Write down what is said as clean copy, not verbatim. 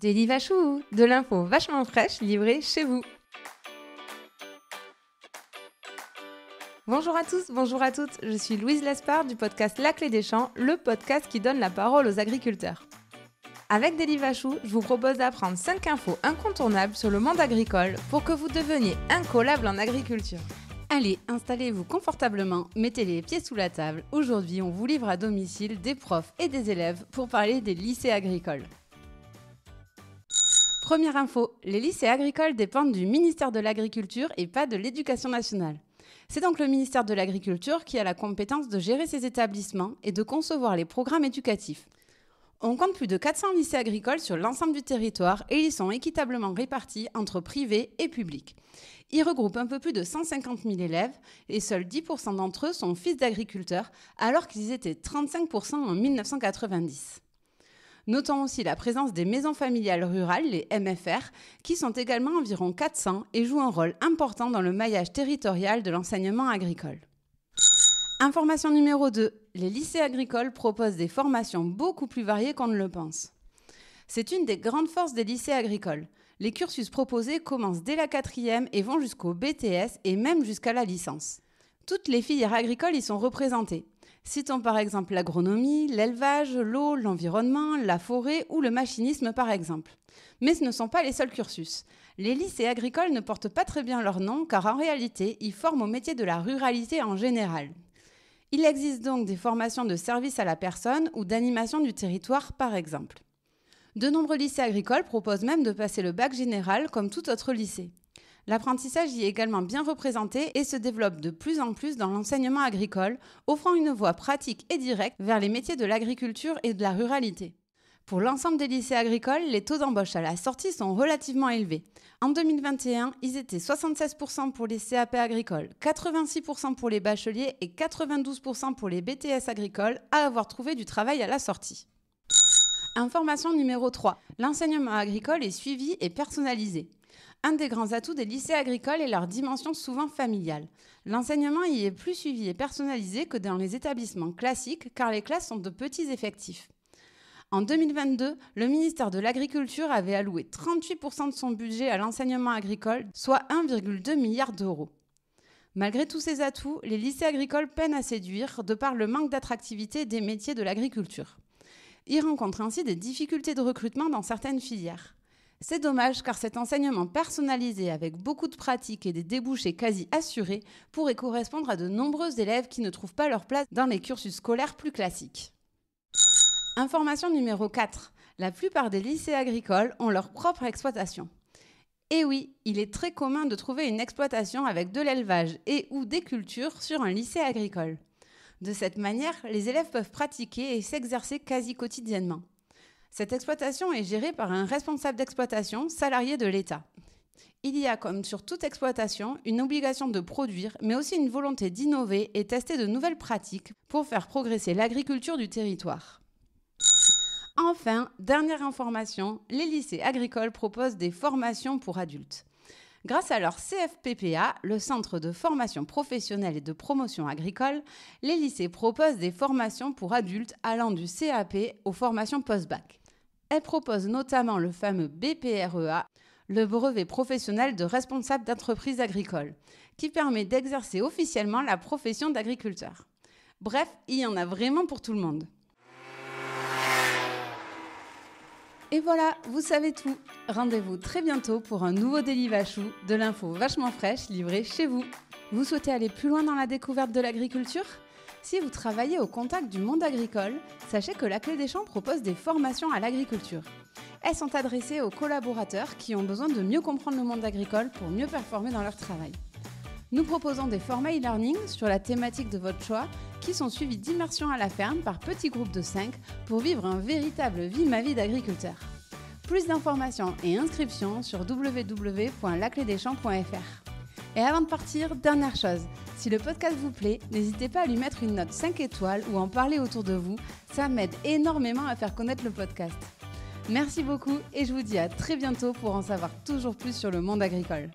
Daily Vachou, de l'info vachement fraîche livrée chez vous. Bonjour à tous, bonjour à toutes, je suis Louise Lespard du podcast La Clé des Champs, le podcast qui donne la parole aux agriculteurs. Avec Daily Vachou, je vous propose d'apprendre 5 infos incontournables sur le monde agricole pour que vous deveniez incollables en agriculture. Allez, installez-vous confortablement, mettez les pieds sous la table. Aujourd'hui, on vous livre à domicile des profs et des élèves pour parler des lycées agricoles. Première info, les lycées agricoles dépendent du ministère de l'Agriculture et pas de l'Éducation nationale. C'est donc le ministère de l'Agriculture qui a la compétence de gérer ces établissements et de concevoir les programmes éducatifs. On compte plus de 400 lycées agricoles sur l'ensemble du territoire et ils sont équitablement répartis entre privés et publics. Ils regroupent un peu plus de 150 000 élèves et seuls 10% d'entre eux sont fils d'agriculteurs alors qu'ils étaient 35% en 1990. Notons aussi la présence des maisons familiales rurales, les MFR, qui sont également environ 400 et jouent un rôle important dans le maillage territorial de l'enseignement agricole. Information numéro 2. Les lycées agricoles proposent des formations beaucoup plus variées qu'on ne le pense. C'est une des grandes forces des lycées agricoles. Les cursus proposés commencent dès la 4e et vont jusqu'au BTS et même jusqu'à la licence. Toutes les filières agricoles y sont représentées. Citons par exemple l'agronomie, l'élevage, l'eau, l'environnement, la forêt ou le machinisme par exemple. Mais ce ne sont pas les seuls cursus. Les lycées agricoles ne portent pas très bien leur nom car en réalité, ils forment au métier de la ruralité en général. Il existe donc des formations de service à la personne ou d'animation du territoire par exemple. De nombreux lycées agricoles proposent même de passer le bac général comme tout autre lycée. L'apprentissage y est également bien représenté et se développe de plus en plus dans l'enseignement agricole, offrant une voie pratique et directe vers les métiers de l'agriculture et de la ruralité. Pour l'ensemble des lycées agricoles, les taux d'embauche à la sortie sont relativement élevés. En 2021, ils étaient 76% pour les CAP agricoles, 86% pour les bacheliers et 92% pour les BTS agricoles à avoir trouvé du travail à la sortie. Information numéro 3. L'enseignement agricole est suivi et personnalisé. Un des grands atouts des lycées agricoles est leur dimension souvent familiale. L'enseignement y est plus suivi et personnalisé que dans les établissements classiques car les classes sont de petits effectifs. En 2022, le ministère de l'Agriculture avait alloué 38% de son budget à l'enseignement agricole, soit 1,2 milliard d'euros. Malgré tous ces atouts, les lycées agricoles peinent à séduire de par le manque d'attractivité des métiers de l'agriculture. Ils rencontrent ainsi des difficultés de recrutement dans certaines filières. C'est dommage car cet enseignement personnalisé avec beaucoup de pratiques et des débouchés quasi assurés pourrait correspondre à de nombreux élèves qui ne trouvent pas leur place dans les cursus scolaires plus classiques. Information numéro 4. La plupart des lycées agricoles ont leur propre exploitation. Et oui, il est très commun de trouver une exploitation avec de l'élevage et ou des cultures sur un lycée agricole. De cette manière, les élèves peuvent pratiquer et s'exercer quasi quotidiennement. Cette exploitation est gérée par un responsable d'exploitation salarié de l'État. Il y a, comme sur toute exploitation, une obligation de produire, mais aussi une volonté d'innover et tester de nouvelles pratiques pour faire progresser l'agriculture du territoire. Enfin, dernière information, les lycées agricoles proposent des formations pour adultes. Grâce à leur CFPPA, le Centre de formation professionnelle et de promotion agricole, les lycées proposent des formations pour adultes allant du CAP aux formations post-bac. Elles proposent notamment le fameux BPREA, le brevet professionnel de responsable d'entreprise agricole, qui permet d'exercer officiellement la profession d'agriculteur. Bref, il y en a vraiment pour tout le monde. Et voilà, vous savez tout. Rendez-vous très bientôt pour un nouveau Daily Vachou, de l'info vachement fraîche livrée chez vous. Vous souhaitez aller plus loin dans la découverte de l'agriculture ? Si vous travaillez au contact du monde agricole, sachez que la Clé des Champs propose des formations à l'agriculture. Elles sont adressées aux collaborateurs qui ont besoin de mieux comprendre le monde agricole pour mieux performer dans leur travail. Nous proposons des formats e-learning sur la thématique de votre choix qui sont suivis d'immersion à la ferme par petits groupes de 5 pour vivre un véritable vie-ma-vie d'agriculteur. Plus d'informations et inscriptions sur www.laclédeschamps.fr. Et avant de partir, dernière chose, si le podcast vous plaît, n'hésitez pas à lui mettre une note 5 étoiles ou en parler autour de vous, ça m'aide énormément à faire connaître le podcast. Merci beaucoup et je vous dis à très bientôt pour en savoir toujours plus sur le monde agricole.